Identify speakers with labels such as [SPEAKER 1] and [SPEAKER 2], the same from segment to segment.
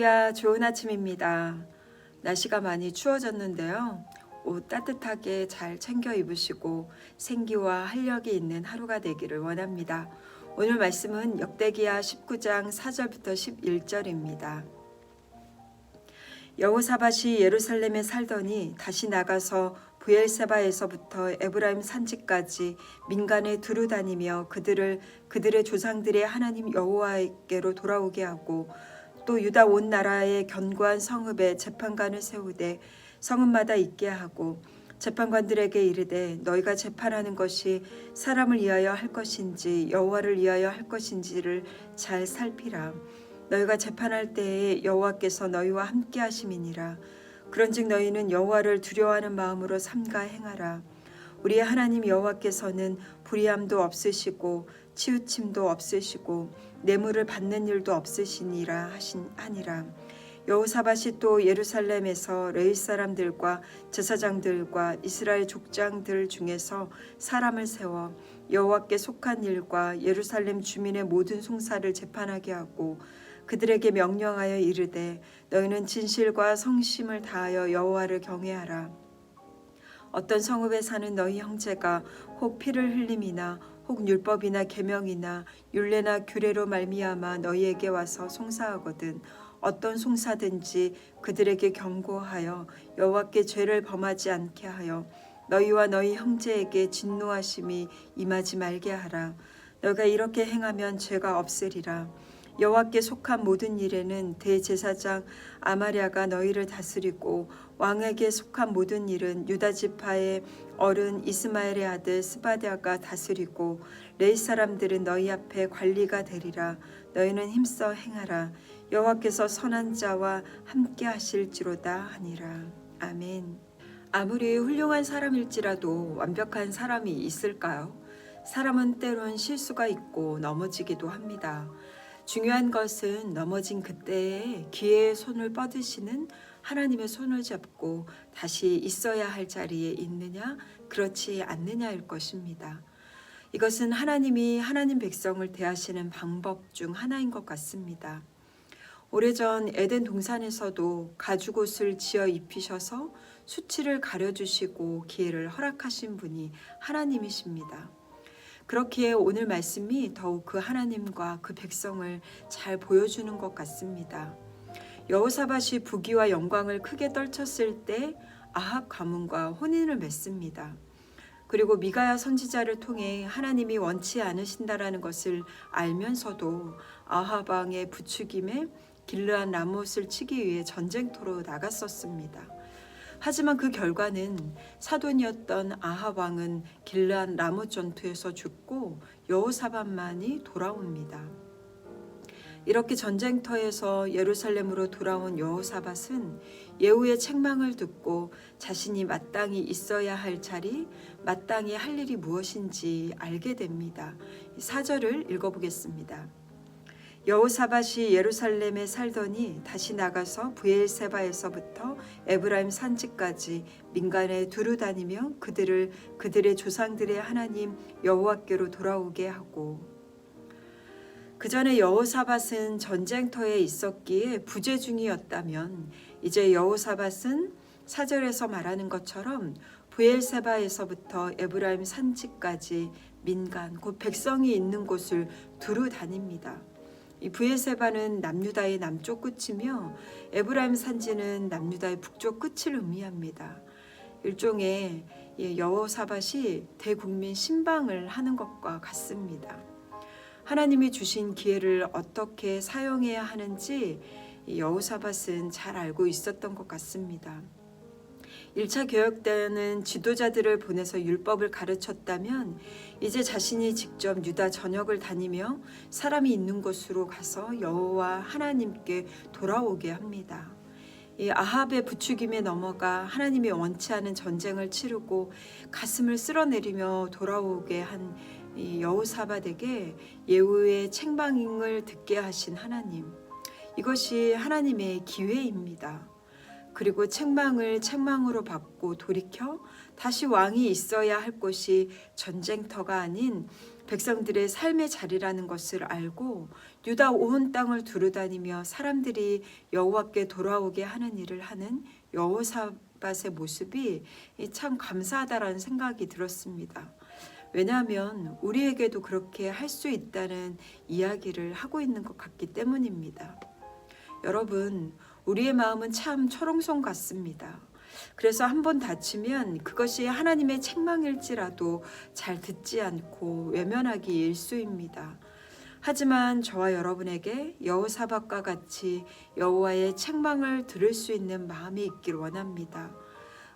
[SPEAKER 1] 할렐루야, 좋은 아침입니다. 날씨가 많이 추워졌는데요. 옷 따뜻하게 잘 챙겨 입으시고 생기와 활력이 있는 하루가 되기를 원합니다. 오늘 말씀은 역대기야 19장 4절부터 11절입니다. 여호사밧이 예루살렘에 살더니 다시 나가서 브엘세바에서부터 에브라임 산지까지 민간에 두루 다니며 그들의 조상들의 하나님 여호와께로 돌아오게 하고 또 유다 온 나라의 견고한 성읍에 재판관을 세우되 성읍마다 있게 하고 재판관들에게 이르되 너희가 재판하는 것이 사람을 위하여 할 것인지 여호와를 위하여 할 것인지를 잘 살피라. 너희가 재판할 때에 여호와께서 너희와 함께 하심이니라. 그런즉 너희는 여호와를 두려워하는 마음으로 삼가 행하라. 우리의 하나님 여호와께서는 불의함도 없으시고 치우침도 없으시고 뇌물을 받는 일도 없으시니라 하니라. 여호사밧이 또 예루살렘에서 레위 사람들과 제사장들과 이스라엘 족장들 중에서 사람을 세워 여호와께 속한 일과 예루살렘 주민의 모든 송사를 재판하게 하고 그들에게 명령하여 이르되 너희는 진실과 성심을 다하여 여호와를 경외하라. 어떤 성읍에 사는 너희 형제가 혹 피를 흘림이나 혹 율법이나 계명이나 율례나 규례로 말미암아 너희에게 와서 송사하거든 어떤 송사든지 그들에게 경고하여 여호와께 죄를 범하지 않게 하여 너희와 너희 형제에게 진노하심이 임하지 말게 하라. 너희가 이렇게 행하면 죄가 없으리라. 여호와께 속한 모든 일에는 대제사장 아마랴가 너희를 다스리고 왕에게 속한 모든 일은 유다 지파의 어른 이스마엘의 아들 스바랴가 다스리고 레위 사람들은 너희 앞에 관리가 되리라. 너희는 힘써 행하라. 여호와께서 선한 자와 함께 하실지로다 하니라. 아멘. 아무리 훌륭한 사람일지라도 완벽한 사람이 있을까요? 사람은 때론 실수가 있고 넘어지기도 합니다. 중요한 것은 넘어진 그때에 기회의 손을 뻗으시는 하나님의 손을 잡고 다시 있어야 할 자리에 있느냐 그렇지 않느냐일 것입니다. 이것은 하나님이 하나님 백성을 대하시는 방법 중 하나인 것 같습니다. 오래전 에덴 동산에서도 가죽옷을 지어 입히셔서 수치를 가려주시고 기회를 허락하신 분이 하나님이십니다. 그렇기에 오늘 말씀이 더욱 그 하나님과 그 백성을 잘 보여주는 것 같습니다. 여호사밧이 부귀와 영광을 크게 떨쳤을 때 아합 가문과 혼인을 맺습니다. 그리고 미가야 선지자를 통해 하나님이 원치 않으신다라는 것을 알면서도 아합 왕의 부추김에 길르앗 라못을 치기 위해 전쟁터로 나갔었습니다. 하지만 그 결과는 사돈이었던 아합 왕은 길르앗 라못 전투에서 죽고 여호사밧만이 돌아옵니다. 이렇게 전쟁터에서 예루살렘으로 돌아온 여호사밧은 예후의 책망을 듣고 자신이 마땅히 있어야 할 자리, 마땅히 할 일이 무엇인지 알게 됩니다. 4절을 읽어보겠습니다. 여호사밧이 예루살렘에 살더니 다시 나가서 브엘세바에서부터 에브라임 산지까지 민간에 두루 다니며 그들의 조상들의 하나님 여호와께로 돌아오게 하고 그 전에 여호사밧은 전쟁터에 있었기에 부재 중이었다면 이제 여호사밧은 4절에서 말하는 것처럼 브엘세바에서부터 에브라임 산지까지 민간 곧 백성이 있는 곳을 두루 다닙니다. 이 브엘세바는 남유다의 남쪽 끝이며 에브라임 산지는 남유다의 북쪽 끝을 의미합니다. 일종의 여호사밧이 대국민 신방을 하는 것과 같습니다. 하나님이 주신 기회를 어떻게 사용해야 하는지 여호사밧은 잘 알고 있었던 것 같습니다. 1차 개혁 때는 지도자들을 보내서 율법을 가르쳤다면 이제 자신이 직접 유다 전역을 다니며 사람이 있는 곳으로 가서 여호와 하나님께 돌아오게 합니다. 이 아합의 부추김에 넘어가 하나님이 원치 않은 전쟁을 치르고 가슴을 쓸어내리며 돌아오게 한 이 여호사밧에게 예후의 책망을 듣게 하신 하나님, 이것이 하나님의 기회입니다. 그리고 책망을 책망으로 받고 돌이켜 다시 왕이 있어야 할 곳이 전쟁터가 아닌 백성들의 삶의 자리라는 것을 알고 유다 온 땅을 두루다니며 사람들이 여호와께 돌아오게 하는 일을 하는 여호사밧의 모습이 참 감사하다라는 생각이 들었습니다. 왜냐하면 우리에게도 그렇게 할 수 있다는 이야기를 하고 있는 것 같기 때문입니다. 여러분, 우리의 마음은 참 초롱성 같습니다. 그래서 한번 다치면 그것이 하나님의 책망일지라도 잘 듣지 않고 외면하기 일쑤입니다. 하지만 저와 여러분에게 여호사밧과 같이 여호와의 책망을 들을 수 있는 마음이 있길 원합니다.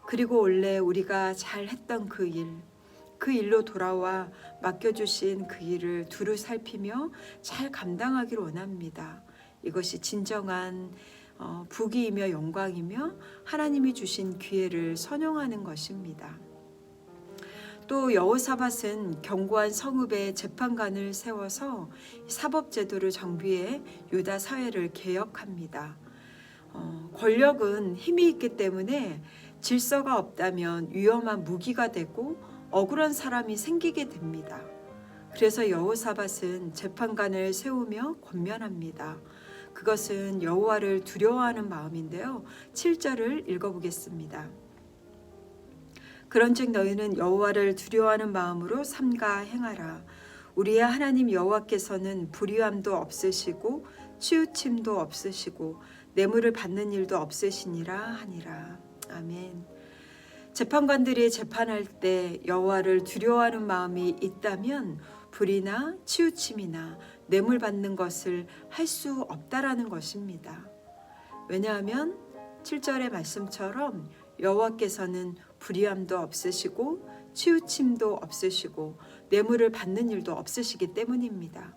[SPEAKER 1] 그리고 원래 우리가 잘했던 그 일로 돌아와 맡겨주신 그 일을 두루 살피며 잘 감당하기를 원합니다. 이것이 진정한 부귀이며 영광이며 하나님이 주신 기회를 선용하는 것입니다. 또 여호사밧은 견고한 성읍에 재판관을 세워서 사법제도를 정비해 유다 사회를 개혁합니다. 권력은 힘이 있기 때문에 질서가 없다면 위험한 무기가 되고 억울한 사람이 생기게 됩니다. 그래서 여호사밧은 재판관을 세우며 권면합니다. 그것은 여호와를 두려워하는 마음인데요. 7절을 읽어보겠습니다. 그런즉 너희는 여호와를 두려워하는 마음으로 삼가 행하라. 우리의 하나님 여호와께서는 불의함도 없으시고 치우침도 없으시고 뇌물을 받는 일도 없으시니라 하니라. 아멘. 재판관들이 재판할 때 여호와를 두려워하는 마음이 있다면 불의나 치우침이나 뇌물 받는 것을 할 수 없다라는 것입니다. 왜냐하면 7절의 말씀처럼 여호와께서는 불의함도 없으시고 치우침도 없으시고 뇌물을 받는 일도 없으시기 때문입니다.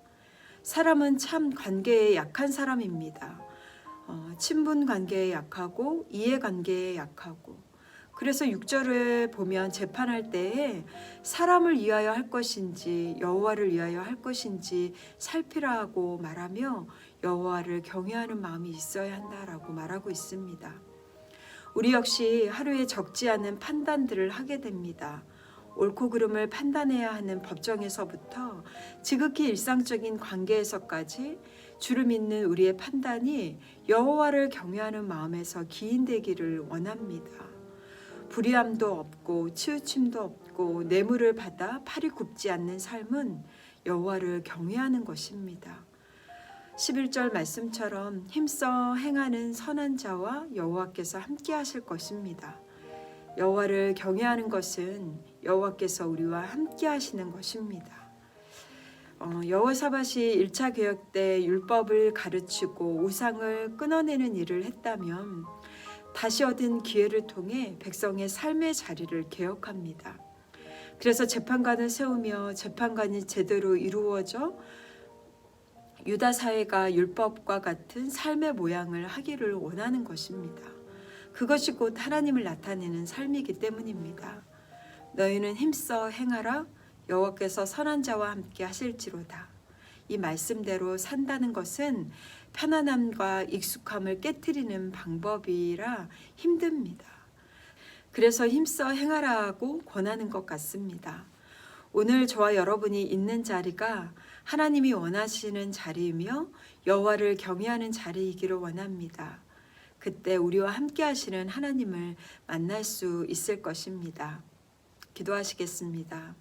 [SPEAKER 1] 사람은 참 관계에 약한 사람입니다. 친분 관계에 약하고 이해관계에 약하고, 그래서 6절을 보면 재판할 때에 사람을 위하여 할 것인지 여호와를 위하여 할 것인지 살피라고 말하며 여호와를 경외하는 마음이 있어야 한다라고 말하고 있습니다. 우리 역시 하루에 적지 않은 판단들을 하게 됩니다. 옳고 그름을 판단해야 하는 법정에서부터 지극히 일상적인 관계에서까지 주를 믿는 우리의 판단이 여호와를 경외하는 마음에서 기인되기를 원합니다. 불의함도 없고 치우침도 없고 뇌물을 받아 팔이 굽지 않는 삶은 여호와를 경외하는 것입니다. 11절 말씀처럼 힘써 행하는 선한 자와 여호와께서 함께 하실 것입니다. 여호와를 경외하는 것은 여호와께서 우리와 함께 하시는 것입니다. 여호사밧이 1차 개혁 때 율법을 가르치고 우상을 끊어내는 일을 했다면 다시 얻은 기회를 통해 백성의 삶의 자리를 개혁합니다. 그래서 재판관을 세우며 재판관이 제대로 이루어져 유다 사회가 율법과 같은 삶의 모양을 하기를 원하는 것입니다. 그것이 곧 하나님을 나타내는 삶이기 때문입니다. 너희는 힘써 행하라. 여호와께서 선한 자와 함께 하실지로다. 이 말씀대로 산다는 것은 편안함과 익숙함을 깨트리는 방법이라 힘듭니다. 그래서 힘써 행하라고 권하는 것 같습니다. 오늘 저와 여러분이 있는 자리가 하나님이 원하시는 자리이며 여호와를 경외하는 자리이기를 원합니다. 그때 우리와 함께 하시는 하나님을 만날 수 있을 것입니다. 기도하시겠습니다.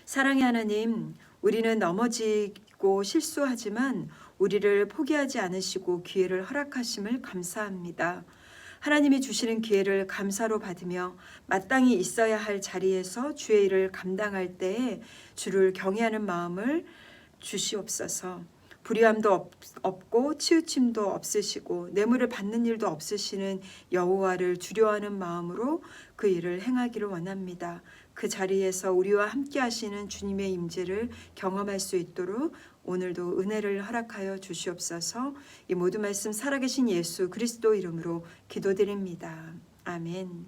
[SPEAKER 1] 사랑의 하나님, 우리는 넘어지고 실수하지만 우리를 포기하지 않으시고 기회를 허락하심을 감사합니다. 하나님이 주시는 기회를 감사로 받으며 마땅히 있어야 할 자리에서 주의 일을 감당할 때에 주를 경외하는 마음을 주시옵소서. 불의함도 없고 치우침도 없으시고 뇌물을 받는 일도 없으시는 여호와를 두려워하는 마음으로 그 일을 행하기를 원합니다. 그 자리에서 우리와 함께 하시는 주님의 임재를 경험할 수 있도록 오늘도 은혜를 허락하여 주시옵소서. 이 모든 말씀 살아계신 예수 그리스도 이름으로 기도드립니다. 아멘.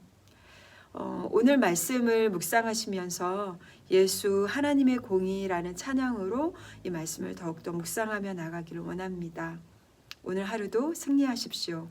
[SPEAKER 1] 오늘 말씀을 묵상하시면서 예수 하나님의 공의라는 찬양으로 이 말씀을 더욱더 묵상하며 나가기를 원합니다. 오늘 하루도 승리하십시오.